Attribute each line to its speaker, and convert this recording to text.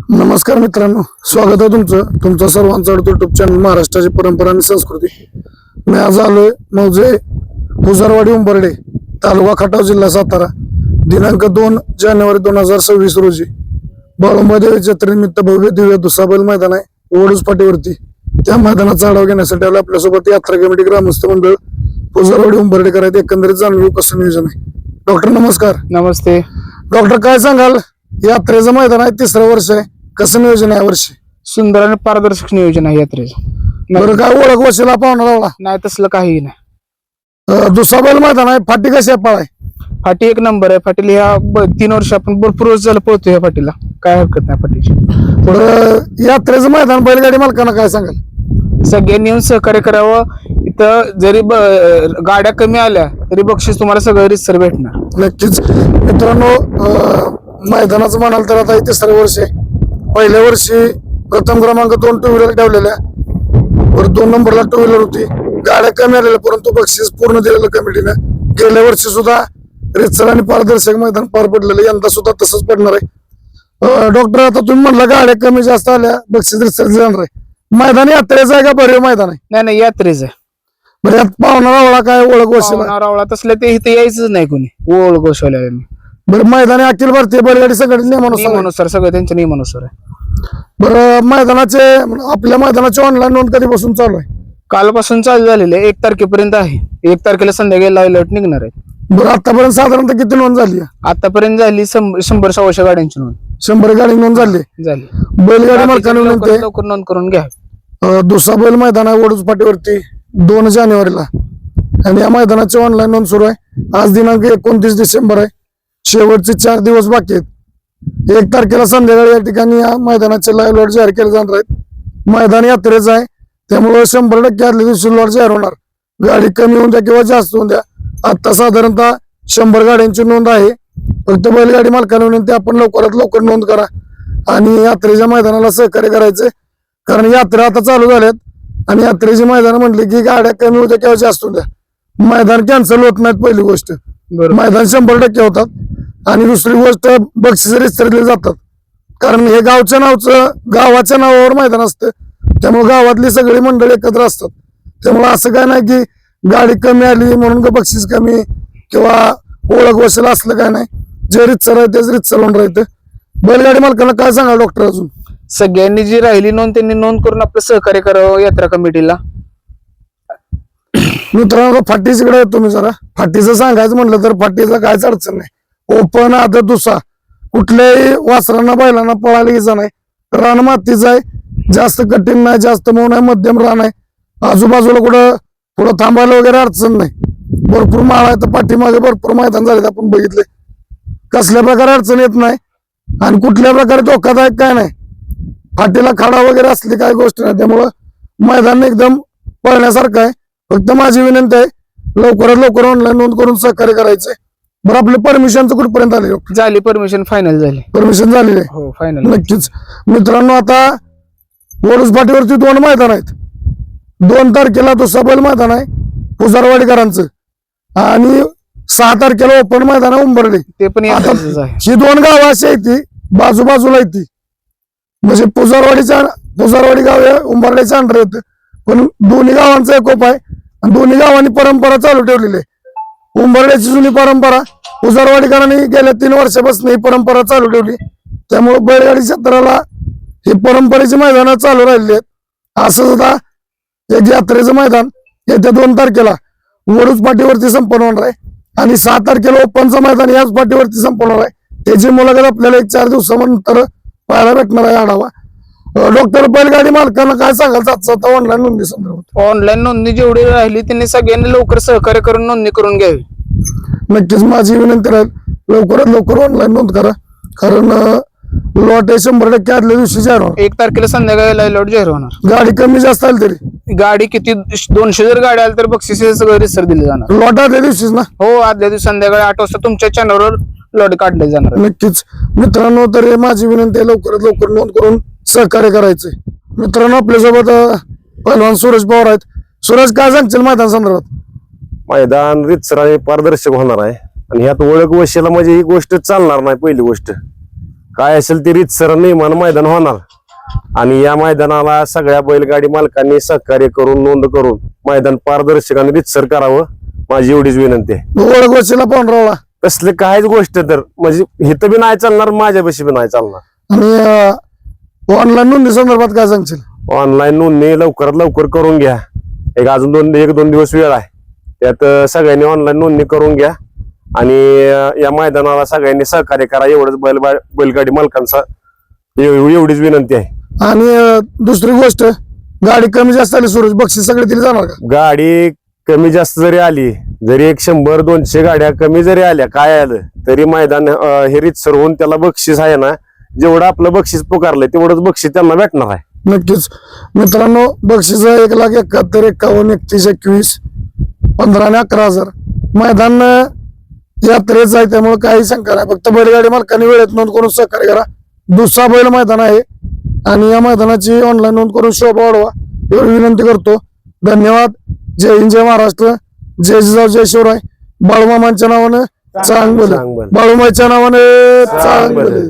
Speaker 1: नमस्कार मित्रांनो, स्वागत आहे तुमचं सर्वांचं युट्यूब चॅनल महाराष्ट्राची परंपरा आणि संस्कृती. मी आज आलोय मौजे हुजारवाडी उंबर्डे, तालुका खटाव, जिल्हा सातारा. दिनांक 2 जानेवारी 2026 रोजी बाळुंबादेवी जत्रेनिमित्त भव्य दिव्य दुसाबैल मैदान आहे वडूज पाटीवरती. त्या मैदानाचा आढावा घेण्यासाठी आलो. आपल्यासोबत यात्रा कमिटी, ग्रामस्थ मंडळ, हुजारवाडी उंबर्डे करायचे. एकंदरीत जाणून घेऊ कसं नियोजन आहे. डॉक्टर नमस्कार.
Speaker 2: नमस्ते.
Speaker 1: डॉक्टर, काय सांगाल? यात्रेचं मैदान आहे, 3रं वर्ष आहे, कसं नियोजन आहे वर्षी?
Speaker 2: सुंदर आणि पारदर्शक नियोजन आहे यात्रेचं.
Speaker 1: बरं, काय ओळख वशिला पाहुणा लावला?
Speaker 2: नाही तसलं काही नाही.
Speaker 1: दुसाबैल मैदान आहे, फाटी कशी आहे पळाय?
Speaker 2: फाटी एक नंबर आहे. फाटीला ह्या 3 वर्ष आपण भरपूर वर्ष झालं पळतो ह्या फाटीला, काय हरकत नाही फाटीची.
Speaker 1: बरं, यात्रेचं मैदान बैलगाडी मालकांना काय सांगाल?
Speaker 2: सगळ्यांनी येऊन सहकार्य करावं. इथं जरी गाड्या कमी आल्या तरी बक्षीस तुम्हाला सगळं रितसर भेटणार.
Speaker 1: नक्कीच मित्रांनो, मैदानाचं म्हणाल तर आता 3रं वर्ष आहे. पहिल्या वर्षी प्रथम क्रमांक 2 टू व्हीलर ठेवलेल्या, वर 2 नंबरला टू व्हीलर होती. गाड्या कमी आलेल्या, परंतु बक्षीस पूर्ण दिलेलं कमिटीनं. गेल्या वर्षी सुद्धा रितसर आणि पारदर्शक मैदान पार पडलेलं, यंदा सुद्धा तसंच पडणार आहे. डॉक्टर, आता तुम्ही म्हणला गाड्या कमी जास्त आल्या, बक्षीस रितसर जाणार आहे. मैदान यात्रेचं आहे का भरीव मैदान आहे?
Speaker 2: नाही रात्रीच आहे.
Speaker 1: बरं, यात पाहुणा रावळा काय ओळख वशिला?
Speaker 2: रावळा तसलं ते इथे यायचंच नाही कोणी ओळख गोष्वाला.
Speaker 1: बरं, मैदानी अखिल भारतीय बैलगाडी संघटने
Speaker 2: नियमानुसार सगळं त्यांच्या नियमानुसार आहे.
Speaker 1: बरं, आपल्या मैदानाची ऑनलाईन नोंद कधीपासून चालू आहे?
Speaker 2: कालपासून चालू झालेले 1 तारखेपर्यंत आहे. 1 तारखेला संध्याकाळी लाईव्ह निघणार आहे.
Speaker 1: बरं, आतापर्यंत साधारणतः किती नोंद झाली?
Speaker 2: आतापर्यंत झाली 100-125 गाड्यांची नोंद
Speaker 1: 100 गाडी नोंद झाली. बैलगाडी मालकांनी
Speaker 2: लवकर नोंद करून घ्या.
Speaker 1: दुसाबैल मैदान आहे वडूज पाटीवरती 2 जानेवारीला, आणि या मैदानाची ऑनलाईन नोंद सुरू आहे. आज दिनांक 29 डिसेंबर आहे. शेवटचे 4 दिवस बाकी आहेत. 1 तारखेला संध्याकाळी या ठिकाणी या मैदानाचे लाईव्ह लॉट जाहीर केले जाणार आहेत. मैदान यात्रेचं आहे, त्यामुळे 100% आदल्या दिवशी लॉट जाहीर होणार. गाडी कमी होऊन द्या किंवा जास्त होऊन द्या, आता साधारणतः 100 गाड्यांची नोंद आहे. फक्त बैलगाडी मालकांना विनंती, आपण लवकरात लवकर नोंद करा आणि यात्रेच्या मैदानाला सहकार्य करायचे. कारण यात्रा आता चालू झाल्यात आणि यात्रेची मैदान म्हटली की गाड्या कमी होत्या किंवा जास्त होत्या, मैदान कॅन्सल होत नाहीत. पहिली गोष्ट, मैदान 100% होतात. आणि दुसरी गोष्ट, बक्षीस रितसरले जातात. कारण हे गावाच्या नावावर मैदान असतं, त्यामुळे गावातली सगळी मंडळी एकत्र असतात. त्यामुळे असं काय नाही की गाडी कमी आली म्हणून बक्षीस कमी किंवा ओळख वशिला असलं काय नाही. जे रितसर आहे तेच रितसर होऊन राहतं. बैलगाडी मालकांना काय सांगा डॉक्टर? अजून
Speaker 2: सगळ्यांनी जी राहिली नोंद त्यांनी नोंद करून आपलं सहकार्य करावं यात्रा कमिटीला.
Speaker 1: मित्रांनो, फाटीकडे तुम्ही जरा फाटीचं सांगायचं म्हटलं तर फाटीचं कायच अडचण नाही. ओपन आता दुसा कुठल्याही वासरांना बैलांना पळायला घ्यायचं नाही. रान मातीचं आहे, जास्त कठीण नाही, जास्त मऊ नाही, मध्यम रान आहे. आजूबाजूला पुढं थांबायला वगैरे अडचण नाही. भरपूर माळ आहे, तर पाठीमागे भरपूर मैदान झाले आपण बघितले. कसल्या प्रकारे अडचण येत नाही आणि कुठल्या प्रकारे धोकादायक काय नाही. फाटीला खाडा वगैरे असली काही गोष्ट नाही, त्यामुळं मैदान एकदम पळण्यासारखं आहे. फक्त माझी विनंती आहे, लवकरात लवकर ऑनलाईन नोंद करून सहकार्य करायचंय. बरं, आपलं परमिशनचं कुठपर्यंत आले?
Speaker 2: झाली परमिशन, फायनल झाली.
Speaker 1: परमिशन झालेली आहे?
Speaker 2: हो, फायनल.
Speaker 1: नक्कीच मित्रांनो, आता वडूज पाटीवरती 2 मैदान आहेत. 2 तारखेला दुसाबैल मैदान आहे हुजारवाडीकरांचं, आणि 6 तारखेला ओपन मैदान आहे उंबर्डे.
Speaker 2: ते पण यात्रेचंच आहे.
Speaker 1: ही 2 गावं अशी आहेत, ती बाजूबाजूला येते. म्हणजे पुजारवाडी गाव आहे, उंबर्ड्याच्या अंडर येतं, पण दोन्ही गावांचा एकोप आहे आणि दोन्ही गावांनी परंपरा चालू ठेवलेली आहे. उंबर्ड्याची जुनी परंपरा, पुजारवाडीकरांनी गेल्या 3 वर्षापासून ही परंपरा चालू ठेवली. त्यामुळे बैलगाडी क्षेत्राला ही परंपरेची मैदान चालू राहिली आहेत. असं सुद्धा एक यात्रेचं मैदान येत्या 2 तारखेला वडूज पाटीवरती संपन्न होणार आहे, आणि 6 तारखेला ओपनचं मैदान याच पाटीवरती संपन्न होणार आहे. त्याची मुलाखत आपल्याला 1-4 दिवसानंतर पाहायला भेटणार आहे आढावा. डॉक्टर, बैलगाडी मालकांना काय सांगाल आता ऑनलाईन नोंदणी संदर्भात?
Speaker 2: ऑनलाईन नोंदणी जेवढी राहिली त्यांनी सगळ्यांनी लवकर सहकार्य करून नोंदणी करून घ्यावी.
Speaker 1: नक्कीच माझी विनंती राहील, लवकरात लवकर ऑनलाईन नोंद करा. कारण लॉट 100% आदल्या दिवशी जाहीर होणार.
Speaker 2: 1 तारखेला संध्याकाळी लाईव्ह लॉट जाहीर होणार.
Speaker 1: गाडी कमी जास्त आली तरी,
Speaker 2: गाडी किती 200 जर गाडी आली तर बक्षीस सगळं रितसर दिले जाणार.
Speaker 1: लॉट आदल्या दिवशीच ना?
Speaker 2: हो, आदल्या दिवशी संध्याकाळी 8 वाजता तुमच्या चॅनलवर लॉट काढले जाणार.
Speaker 1: नक्कीच मित्रांनो, तर माझी विनंती आहे, लवकरात लवकर नोंद करून सहकार्य करायचंय. मित्रांनो, आपल्यासोबत पहिलवान सूरज पवार आहेत. सूरज, काय सांगशील मैदान संदर्भात?
Speaker 3: मैदान रितसर आणि पारदर्शक होणार आहे, आणि ह्यात ओळख वशिला म्हणजे ही गोष्ट चालणार नाही. पहिली गोष्ट, काय असेल ते रीतसर नियमान मैदान होणार आणि या मैदानाला सगळ्या बैलगाडी मालकांनी सहकार्य करून नोंद करून मैदान पारदर्शक आणि रीतसर करावं, माझी एवढीच विनंती आहे.
Speaker 1: ओळख वशिला पांढरावळा
Speaker 3: तसले काहीच गोष्ट तर म्हणजे इथं बी नाही चालणार, माझ्यापाशी बी नाही चालणार.
Speaker 1: आणि ऑनलाईन नोंदणी संदर्भात काय सांगशील?
Speaker 3: ऑनलाईन नोंदणी लवकरात लवकर करून घ्या. अजून एक दोन दिवस वेळ आहे, त्यात सगळ्यांनी ऑनलाईन नोंदणी करून घ्या आणि या मैदानाला सगळ्यांनी सहकार्य करा, एवढंच बैलगाडी मालकांचा एवढीच विनंती आहे.
Speaker 1: आणि दुसरी गोष्ट, गाडी कमी जास्त आली सुरेश, बक्षीस सगळे दिली जाणार का?
Speaker 3: गाडी कमी जास्त जरी आली, जरी 100-200 गाड्या कमी जरी आल्या, काय आलं तरी मैदान हे रीतसर होऊन त्याला बक्षीस आहे ना, जेवढं आपलं बक्षीस पुकारलंय तेवढंच बक्षीस त्यांना भेटणार आहे.
Speaker 1: नक्कीच मित्रांनो, बक्षीस 1,71,31,21 15 आणि 11,000. मैदान यात्रेच आहे त्यामुळे काही शंका नाही, फक्त बैलगाडी मालकांनी वेळेत नोंद करून सहकार्य करा. दुसरा बैल मैदान आहे आणि या मैदानाची ऑनलाईन नोंद करून शोभा वाढवा एवढी विनंती करतो. धन्यवाद. जय हिंद, जय महाराष्ट्र, जय जिजाऊ, जय शिवराय. बाळूमामांच्या नावानं चांगलं, बाळूमाईच्या नावानं चांगलं.